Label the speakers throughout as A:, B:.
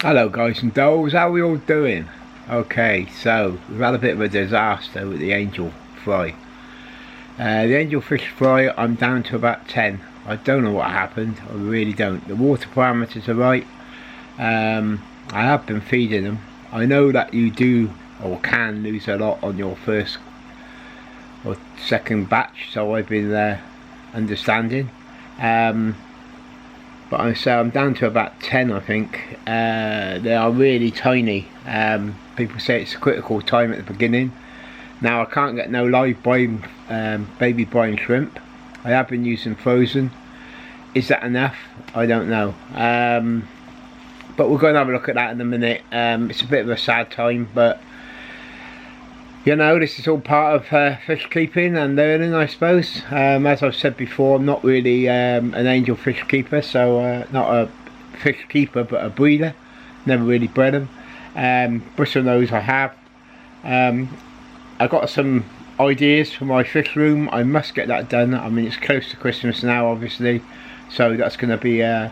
A: Hello guys and dolls, how are we all doing? Okay, so we've had a bit of a disaster with the angel fry. The angelfish fry, I'm down to about 10. I don't know what happened, I really don't. The water parameters are right. I have been feeding them. I know that you do or can lose a lot on your first or second batch, so I've been understanding. But I'm down to about 10, I think. They are really tiny. People say it's a critical time at the beginning. Now I can't get no live baby brine shrimp. I have been using frozen. Is that enough? I don't know. But we're going to have a look at that in a minute. It's a bit of a sad time, but you know, this is all part of fish keeping and learning, I suppose. As I've said before, I'm not really an angel fish keeper, so not a fish keeper but a breeder. Never really bred them. Bristle nose I have. I got some ideas for my fish room. I must get that done. I mean, it's close to Christmas now, obviously, so that's going to be a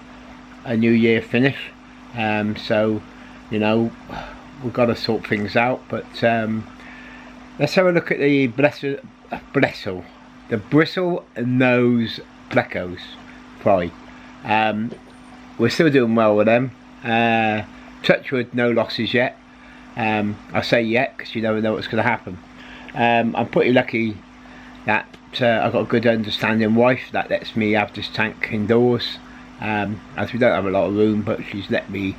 A: New Year finish. So, you know, we've got to sort things out, but let's have a look at the bristle nose Plecos fry. We're still doing well with them. Touch wood, no losses yet. I say yet because you never know what's going to happen. I'm pretty lucky that I've got a good understanding wife that lets me have this tank indoors. As we don't have a lot of room, but she's let me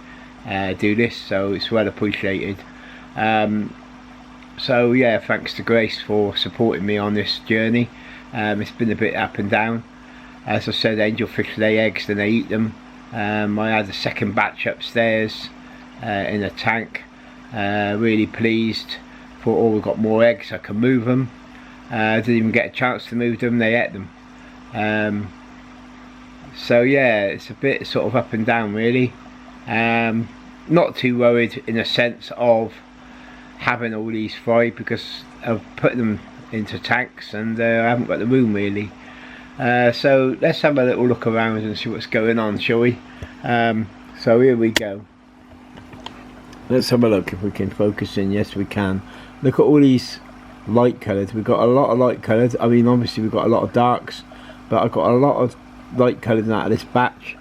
A: do this, so it's well appreciated. So yeah, thanks to Grace for supporting me on this journey. It's been a bit up and down. As I said, angelfish lay eggs, then they eat them. I had a second batch upstairs in a tank. Really pleased. Thought, oh, we've got more eggs, I can move them. Didn't even get a chance to move them, they ate them. So yeah, it's a bit sort of up and down really. Not too worried in a sense of having all these fry because I've put them into tanks and I haven't got the room really. So let's have a little look around and see what's going on, shall we? So here we go. Let's have a look if we can focus in. Yes, we can. Look at all these light coloured. We've got a lot of light coloured. I mean, obviously we've got a lot of darks, but I've got a lot of light coloured out of this batch.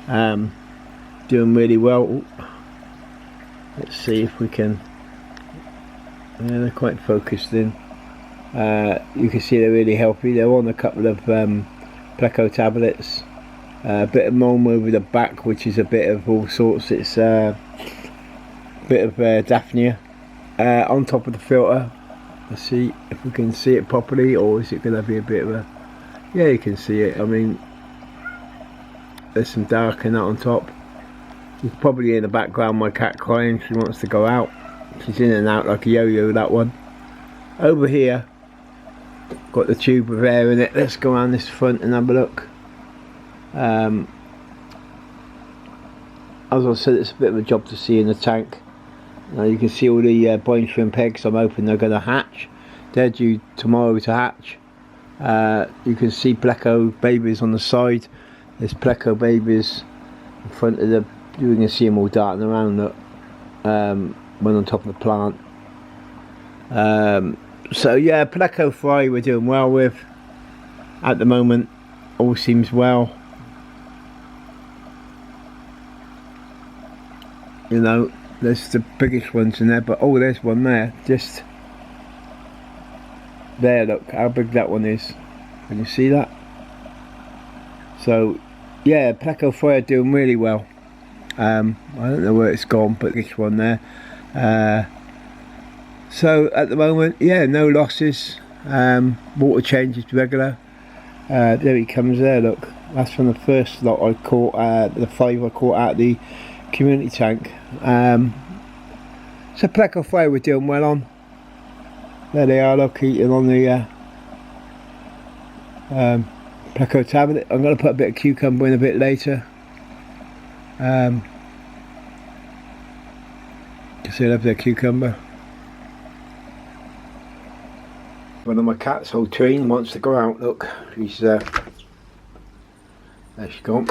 A: Doing really well. Let's see if we can. Yeah, they're quite focused in. You can see they're really healthy. They're on a couple of Pleco tablets. A bit of mulm over the back, which is a bit of all sorts. It's a bit of Daphnia. On top of the filter. Let's see if we can see it properly, or is it going to be a bit of a... Yeah, you can see it. I mean, there's some dark in that on top. She's probably in the background, my cat crying. She wants to go out. She's in and out like a yo-yo, that one. Over here, got the tube of air in it. Let's go around this front and have a look. As I said, it's a bit of a job to see in the tank. Now you can see all the brine shrimp eggs. I'm hoping they're going to hatch. They're due tomorrow to hatch. You can see Pleco babies on the side. There's Pleco babies in front of the... You can see them all darting around. Look. One on top of the plant. So yeah, Pleco fry we're doing well with at the moment. All seems well. You know, there's the biggest ones in there, but oh, there's one there, just there. Look how big that one is. Can you see that? So yeah, Pleco fry are doing really well. I don't know where it's gone, but this one there. So at the moment, yeah, no losses. Water changes regular. There he comes there, look. That's from the first lot I caught, the 5 I caught out the community tank. So Pleco fry we're doing well on. There they are, look, eating on the Pleco tablet. I'm going to put a bit of cucumber in a bit later. You see up there, cucumber. One of my cats, old Treen, wants to go out. Look, she's there. She's gone.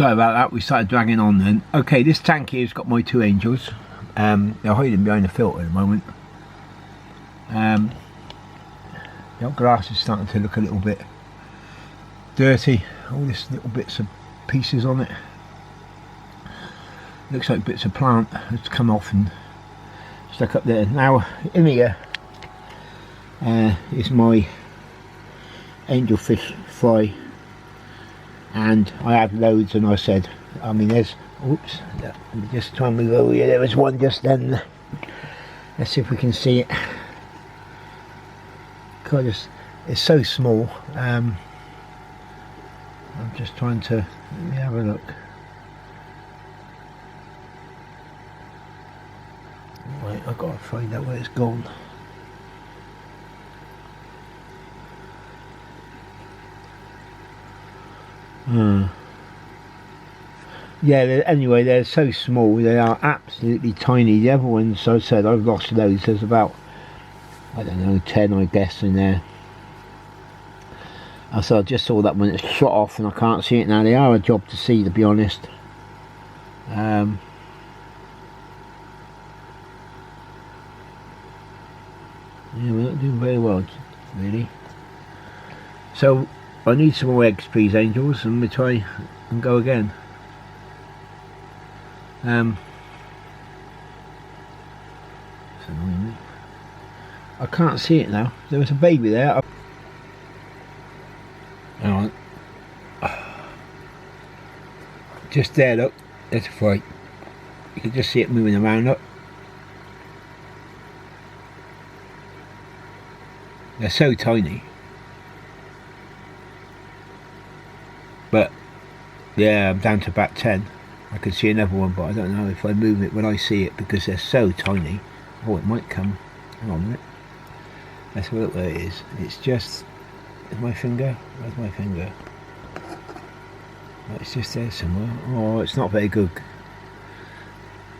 A: Sorry about that, we started dragging on then. Okay, this tank here's got my 2 angels. They're hiding behind the filter at the moment. The glass is starting to look a little bit dirty. All these little bits of pieces on it. Looks like bits of plant that's come off and stuck up there. Now in here is my Angelfish Fry, and I had loads, and I said, I mean there's, oops, let me just try and move over here, there was one just then. Let's see if we can see it. God, it's so small. I'm just trying to, let me have a look. Right, I've got to find out where it's gone. Yeah, anyway, they're so small, they are absolutely tiny. The other ones, I said, I've lost loads. There's about, I don't know, 10 I guess in there. So I just saw that one that's shot off and I can't see it now. They are a job to see, to be honest. Yeah, we're not doing very well, really. So I need some more eggs, please, angels, and we try and go again. It's annoying me. I can't see it now. There was a baby there. Hang on. Just there, look. There's a fry. You can just see it moving around, look. They're so tiny. But yeah, I'm down to about 10. I can see another one, but I don't know if I move it when I see it because they're so tiny. Oh, it might come. Hang on a minute. Let's have a look where it is. It's just, is my finger? Where's my finger? Oh, it's just there somewhere. Oh, it's not very good.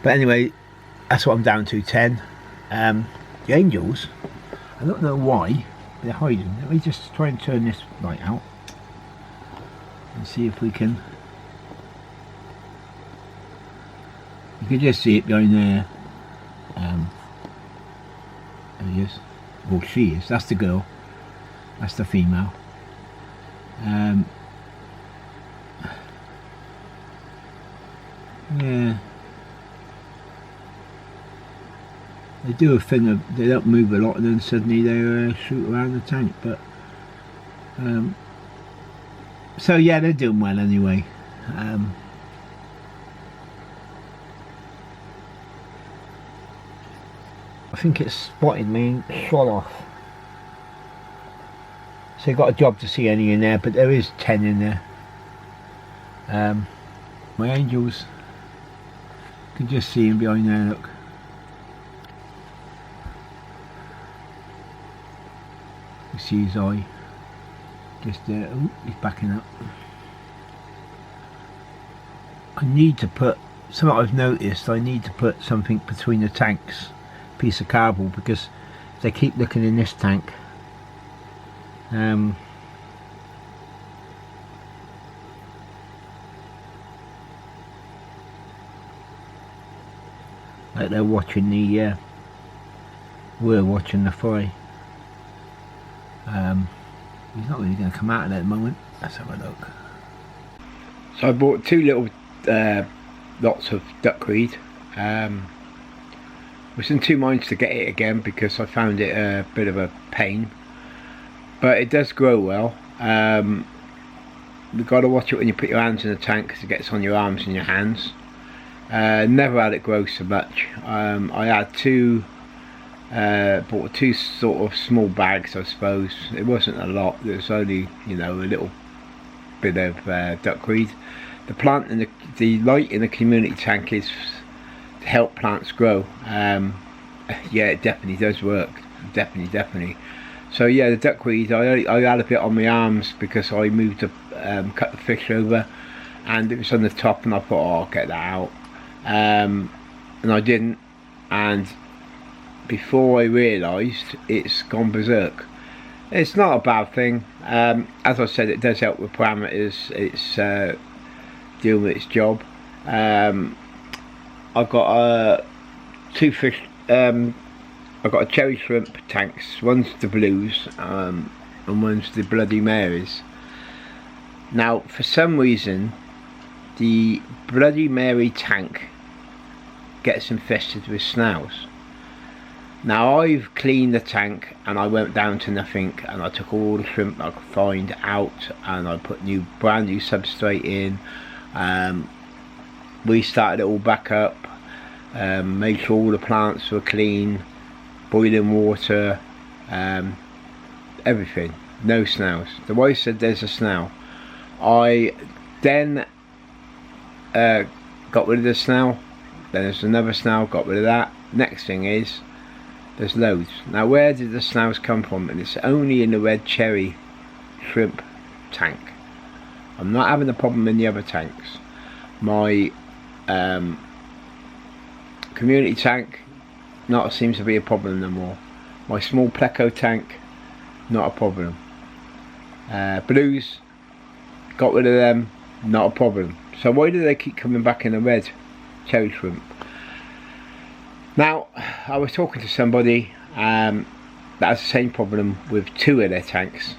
A: But anyway, that's what I'm down to, 10. The angels, I don't know why they're hiding. Let me just try and turn this light out and see if we can. You can just see it going there. There he is. Well, she is. That's the girl. That's the female. Yeah. They do a thing of, they don't move a lot and then suddenly they shoot around the tank, but so yeah, they're doing well anyway. I think it's spotted me and shot off. So you've got a job to see any in there, but there is 10 in there. My angels, you can just see him behind there, look. You see his eye just there. Oh, he's backing up. I need to put something I've noticed. I need to put something between the tanks, piece of cardboard, because if they keep looking in this tank, like they're watching the we're watching the fry. He's not really going to come out of there at the moment. Let's have a look. So I bought 2 little lots of duckweed. Was in 2 minds to get it again because I found it a bit of a pain, but it does grow well. You've got to watch it when you put your hands in the tank because it gets on your arms and your hands. Never had it grow so much. I had 2 bought 2 sort of small bags, I suppose. It wasn't a lot. There was only, you know, a little bit of duckweed. The plant and the light in the community tank is to help plants grow. Yeah, it definitely does work. Definitely. So yeah, the duckweed, I had a bit on my arms because I moved to cut the fish over, and it was on the top, and I thought, oh, I'll get that out, and I didn't, and before I realised, it's gone berserk. It's not a bad thing. As I said, it does help with parameters. It's doing its job. I've got two fish. I've got a cherry shrimp tanks. One's the blues, and one's the Bloody Marys. Now, for some reason, the Bloody Mary tank gets infested with snails. Now, I've cleaned the tank and I went down to nothing, and I took all the shrimp I could find out, and I put brand new substrate in. Restarted it all back up, made sure all the plants were clean, boiling water, everything. No snails. The wife said there's a snail. I then got rid of the snail. Then there's another snail, got rid of that. Next thing is, there's loads. Now, where did the snails come from? And it's only in the red cherry shrimp tank. I'm not having a problem in the other tanks. My community tank, not seems to be a problem no more. My small Pleco tank, not a problem. Blues, got rid of them, not a problem. So why do they keep coming back in the red cherry shrimp? Now, I was talking to somebody that has the same problem with two of their tanks.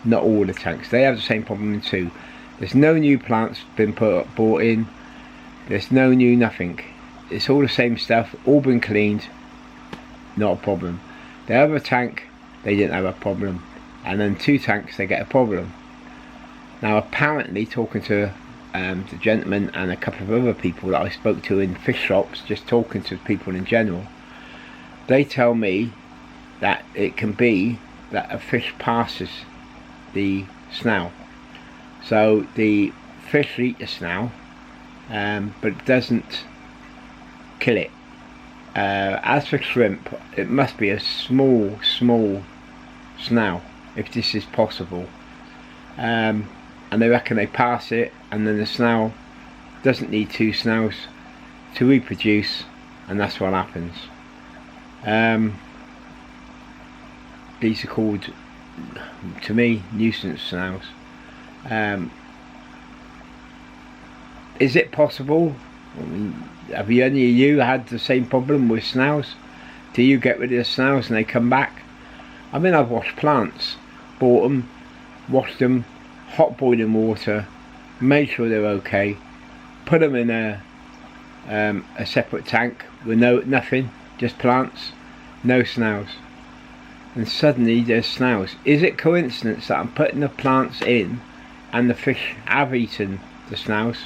A: Not all the tanks. They have the same problem in two. There's no new plants been bought in. There's no new nothing. It's all the same stuff, all been cleaned. Not a problem. The other tank, they didn't have a problem. And then two tanks, they get a problem. Now, apparently, talking to the gentleman and a couple of other people that I spoke to in fish shops, just talking to people in general, they tell me that it can be that a fish passes the snail. So the fish eat the snail, but it doesn't kill it. As for shrimp, it must be a small snail, if this is possible. And they reckon they pass it, and then the snail doesn't need two snails to reproduce, and that's what happens. These are called, to me, nuisance snails. Is it possible? I mean, have any of you had the same problem with snails? Do you get rid of the snails and they come back? I mean, I've washed plants, bought them, washed them, hot boiling water, made sure they're okay, put them in a separate tank with nothing, just plants, no snails, and suddenly there's snails. Is it coincidence that I'm putting the plants in and the fish have eaten the snails?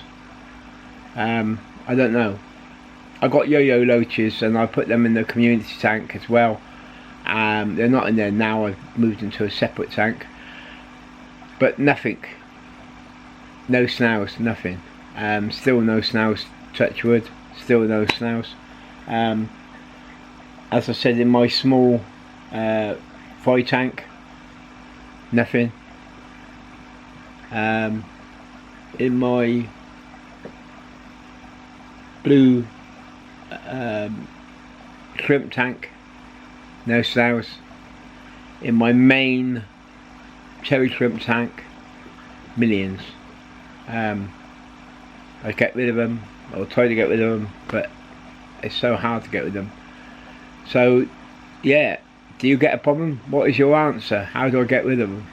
A: I don't know. I got yo-yo loaches and I put them in the community tank as well. They're not in there now, I've moved into a separate tank. But nothing. No snails, nothing. Still no snails, touch wood, still no snails. As I said, in my small fry tank, nothing. In my blue shrimp tank, no snails. In my main cherry shrimp tank, millions. I get rid of them, I'll try to get rid of them, but it's so hard to get rid of them. So yeah, do you get a problem? What is your answer? How do I get rid of them?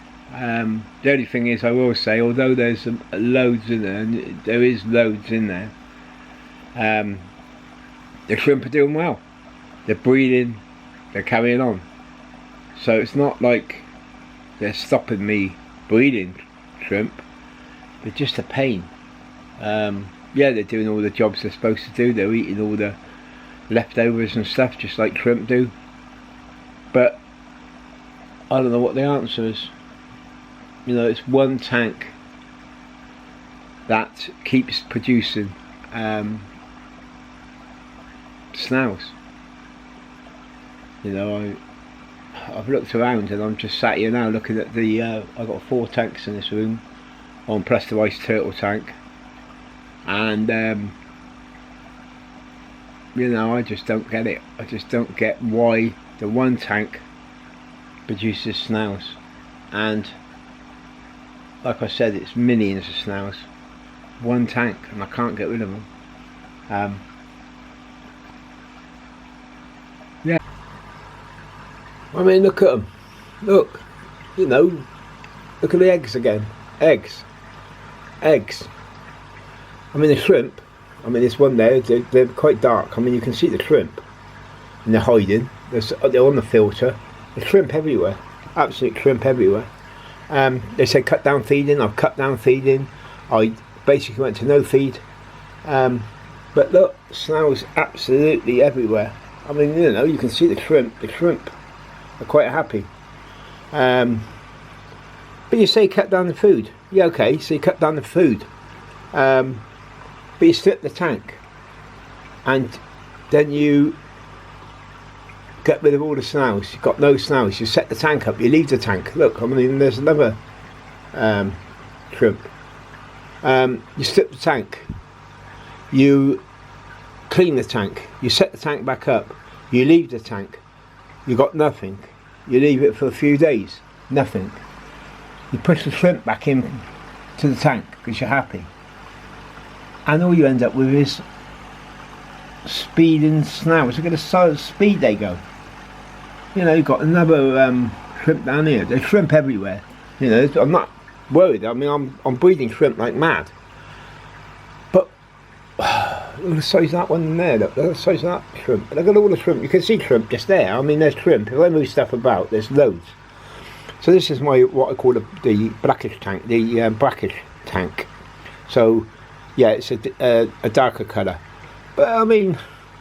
A: The only thing is, I will say, although there's loads in there, and there is loads in there, the shrimp are doing well. They're breeding, they're carrying on. So it's not like they're stopping me breeding shrimp. They're just a pain. Yeah, they're doing all the jobs they're supposed to do. They're eating all the leftovers and stuff, just like shrimp do. But I don't know what the answer is. You know, it's one tank that keeps producing snails. You know, I've looked around and I'm just sat here now looking at the I've got 4 tanks in this room, on plus the ice turtle tank, and you know, I just don't get it. I just don't get why the one tank produces snails, and like I said, it's millions of snails. one tank and I can't get rid of them. Yeah, I mean, look at them. Look, you know, look at the eggs again. Eggs. I mean, the shrimp. I mean, there's one there. They're quite dark. I mean, you can see the shrimp, and they're hiding. They're on the filter. There's shrimp everywhere. Absolute shrimp everywhere. They said cut down feeding. I've cut down feeding. I basically went to no feed. But look, snails absolutely everywhere. I mean, you know, you can see the shrimp. The shrimp are quite happy. But you say cut down the food. Yeah, okay, so you cut down the food. But you strip the tank. And then you get rid of all the snails. You've got no snails. You set the tank up. You leave the tank. Look, I mean, there's another shrimp. You strip the tank. You clean the tank. You set the tank back up. You leave the tank. You got nothing. You leave it for a few days. Nothing. You push the shrimp back in to the tank because you're happy. And all you end up with is speeding snails. Look at the speed they go. You know, you've got another shrimp down here. There's shrimp everywhere. You know, I'm not worried. I mean, I'm breeding shrimp like mad. But look at the size of that one in there. Look at the size of that shrimp. Look at all the shrimp. You can see shrimp just there. I mean, there's shrimp. If I move stuff about, there's loads. So this is what I call the blackish tank, the brackish tank. So yeah, it's a darker colour. But I mean,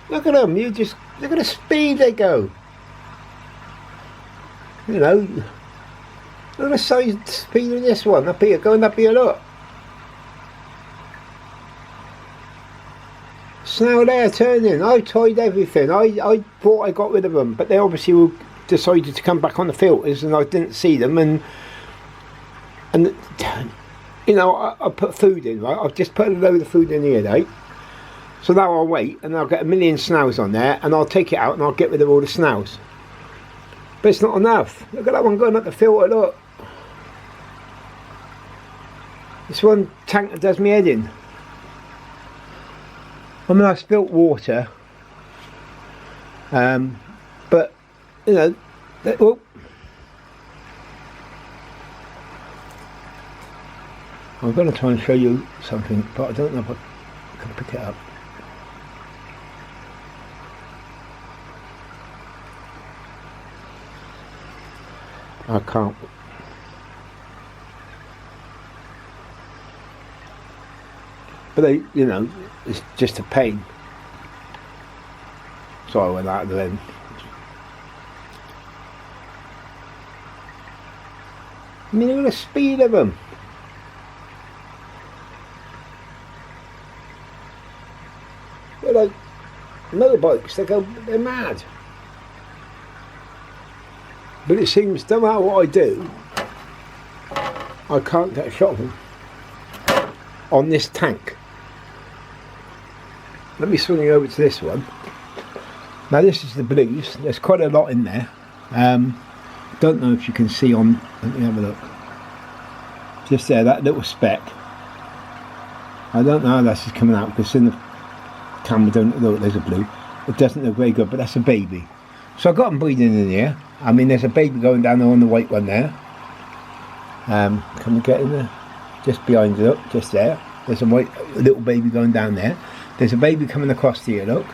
A: look at them. You just look at the speed they go. You know, look at the size speed of this one up here, going up here. Look, snail there turning. I tied everything. I thought I got rid of them, but they obviously decided to come back on the filters, and I didn't see them. And you know, I put food in. Right, I've just put a load of food in here, right? So now I'll wait, and I'll get a million snails on there, and I'll take it out and I'll get rid of all the snails. But it's not enough. Look at that one going up the filter, look. This one tank that does me head in. I mean, I spilt water. But, you know, oh. I'm going to try and show you something, but I don't know if I can pick it up. I can't. But they, you know, it's just a pain. So I went out of them. I mean, look at the speed of them. They're like motorbikes. They're mad. But it seems, no matter what I do, I can't get a shot of them on this tank. Let me swing over to this one. Now this is the blues. There's quite a lot in there. Don't know if you can see on. Let me have a look. Just there, that little speck. I don't know how this is coming out because in the camera don't look. There's a blue. It doesn't look very good, but that's a baby. So I've got them breeding in here. I mean, there's a baby going down there on the white one there. Can we get in there? Just behind it, look, just there. There's a little baby going down there. There's a baby coming across here, look.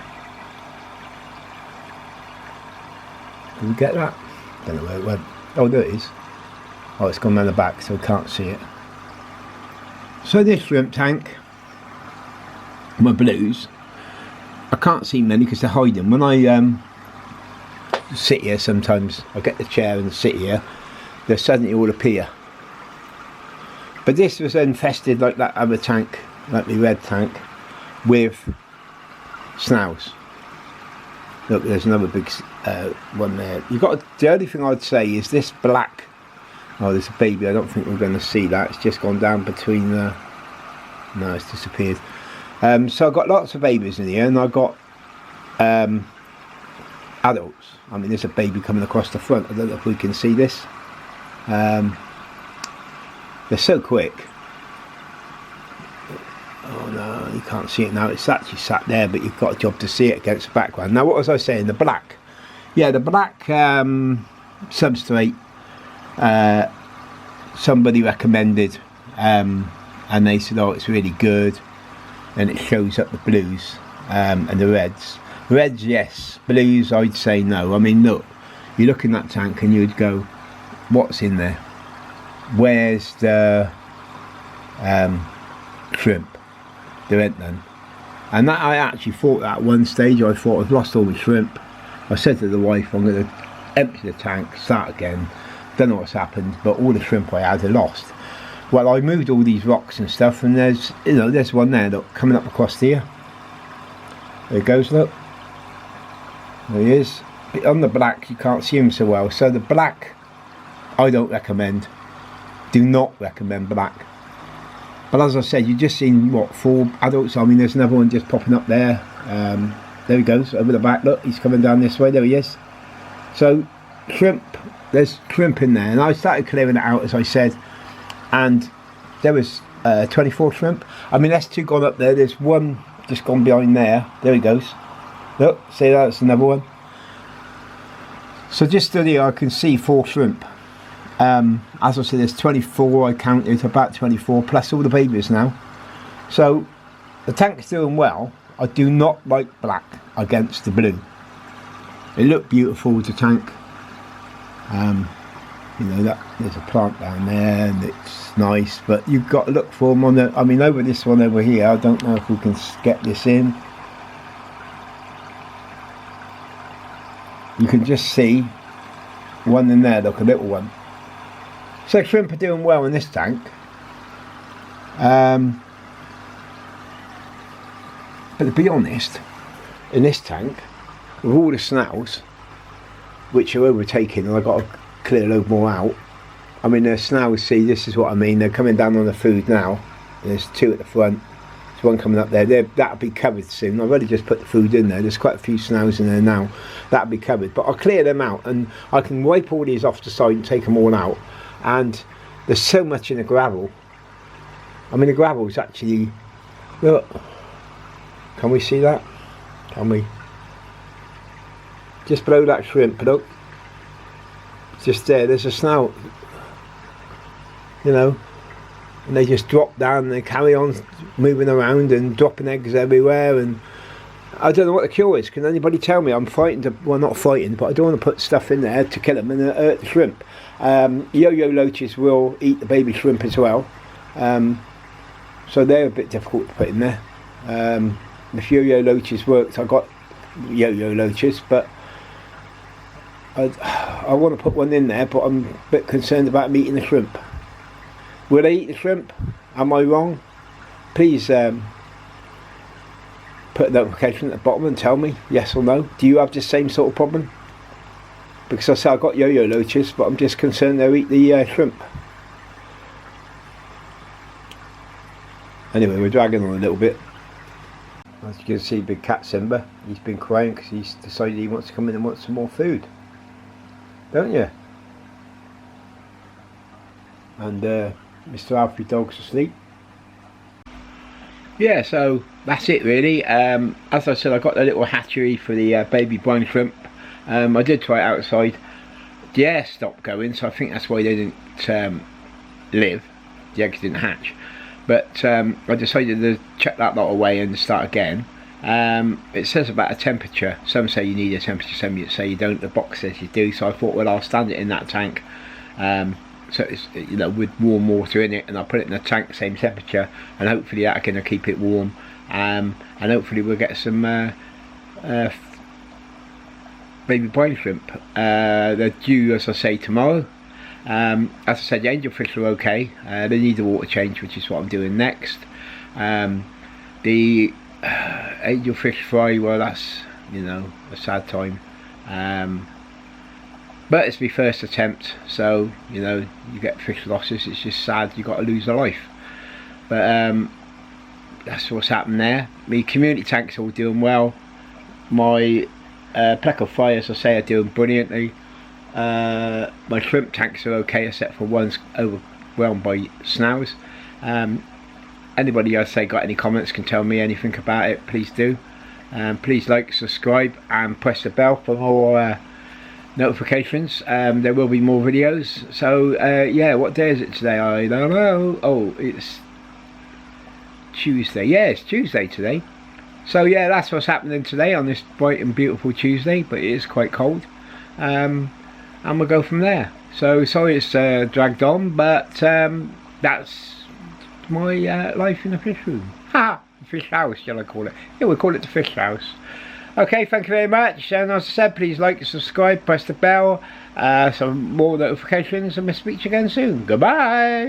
A: Did we get that? Don't know where it went. Oh, there it is. Oh, it's gone down the back, so we can't see it. So this shrimp tank, my blues, I can't see many because they're hiding. When I sit here sometimes, I get the chair and sit here, they suddenly all appear. But this was infested like that other tank, like the red tank, with snails. Look, there's another big one there. The only thing I'd say is this black. Oh, there's a baby. I don't think we're going to see that. It's just gone down between the. No, it's disappeared. So I've got lots of babies in here, and I've got adults. I mean, there's a baby coming across the front. I don't know if we can see this. They're so quick. Oh no, you can't see it now. It's actually sat there, but you've got a job to see it against the background. Now, what was I saying? The black. Yeah, the black substrate. Somebody recommended, and they said, oh, it's really good, and it shows up the blues and the reds. Reds, yes. Blues, I'd say no. I mean, look, you look in that tank and you'd go, what's in there? Where's the shrimp? There ain't none. And that, I actually thought that at one stage, I thought I've lost all my shrimp. I said to the wife, I'm going to empty the tank, start again. Don't know what's happened, but all the shrimp I had are lost. Well, I moved all these rocks and stuff, and there's, you know, there's one there, look, coming up across here. There it goes, look. There he is. But on the black, you can't see him so well. So the black, I don't recommend. Do not recommend black. But as I said, you've just seen, what, 4 adults? I mean, there's another one just popping up there. There he goes, over the back, look, he's coming down this way, there he is. So, shrimp, there's shrimp in there, and I started clearing it out, as I said, and there was 24 shrimp. I mean, that's 2 gone up there, there's one just gone behind there, there he goes. Look, see, that's another one. So just here I can see 4 shrimp. As I said, there's 24, I counted, about 24, plus all the babies now. So, the tank's doing well. I do not like black against the blue. It looked beautiful with the tank. You know, that there's a plant down there and it's nice, but you've got to look for them on the, I mean, over this one over here, I don't know if we can get this in. You can just see one in there, look, a little one. So shrimp are doing well in this tank. But to be honest, in this tank, with all the snails, which are overtaking, and I've got to clear a load more out. I mean, the snails, see, this is what I mean, they're coming down on the food now. There's 2 at the front, there's one coming up there. That'll be covered soon. I've already just put the food in there, there's quite a few snails in there now. That'll be covered, but I'll clear them out, and I can wipe all these off the side and take them all out. And there's so much in the gravel. I mean, the gravel's actually, look, can we see that? Can we? Just below that shrimp, look. Just there, there's a snout. You know, and they just drop down and they carry on moving around and dropping eggs everywhere. And I don't know what the cure is. Can anybody tell me? I'm frightened to, well, not frightened, but I don't want to put stuff in there to kill them and hurt the shrimp. Yo-yo loaches will eat the baby shrimp as well. So they're a bit difficult to put in there. If yo-yo loaches worked, I got yo-yo loaches, but I want to put one in there, but I'm a bit concerned about them eating the shrimp. Will they eat the shrimp? Am I wrong? Please put a notification at the bottom and tell me yes or no. Do you have the same sort of problem? Because I say I've got yo-yo loaches, but I'm just concerned they'll eat the shrimp. Anyway, we're dragging on a little bit. As you can see, big cat Simba, he's been crying because he's decided he wants to come in and want some more food. Don't you? And Mr. Alfie Dog's asleep. Yeah, so that's it really. As I said, I got the little hatchery for the baby brine shrimp. I did try it outside. The air stopped going, so I think that's why they didn't live. The eggs didn't hatch. But I decided to chuck that lot away and start again. It says about a temperature. Some say you need a temperature, some say you don't. The box says you do. So I thought, well, I'll stand it in that tank. So it's, you know, with warm water in it, and I'll put it in the tank same temperature, and hopefully that's going to keep it warm. And hopefully we'll get some baby brine shrimp. They're due, as I say, tomorrow. As I said, the angelfish are okay. They need a water change, which is what I'm doing next. The angelfish fry, well, that's, you know, a sad time. But it's my first attempt, so, you know, you get fish losses. It's just sad you got to lose a life. But that's what's happened there. My community tanks are all doing well. My Pleco fry, as I say, are doing brilliantly. My shrimp tanks are okay, except for one's overwhelmed by snails. anybody else got any comments can tell me anything about it, please do. Please like, subscribe and press the bell for more notifications. There will be more videos. So yeah, what day is it today? I don't know. Oh, it's Tuesday. Yeah, it's Tuesday today. So yeah, that's what's happening today on this bright and beautiful Tuesday, but it is quite cold. And we'll go from there. So sorry it's dragged on, but that's my life in the fish room. Ha! Fish house, shall I call it? Yeah, we'll call it the fish house. Okay, thank you very much. And as I said, please like, subscribe, press the bell, some more notifications, and we'll speak to you again soon. Goodbye!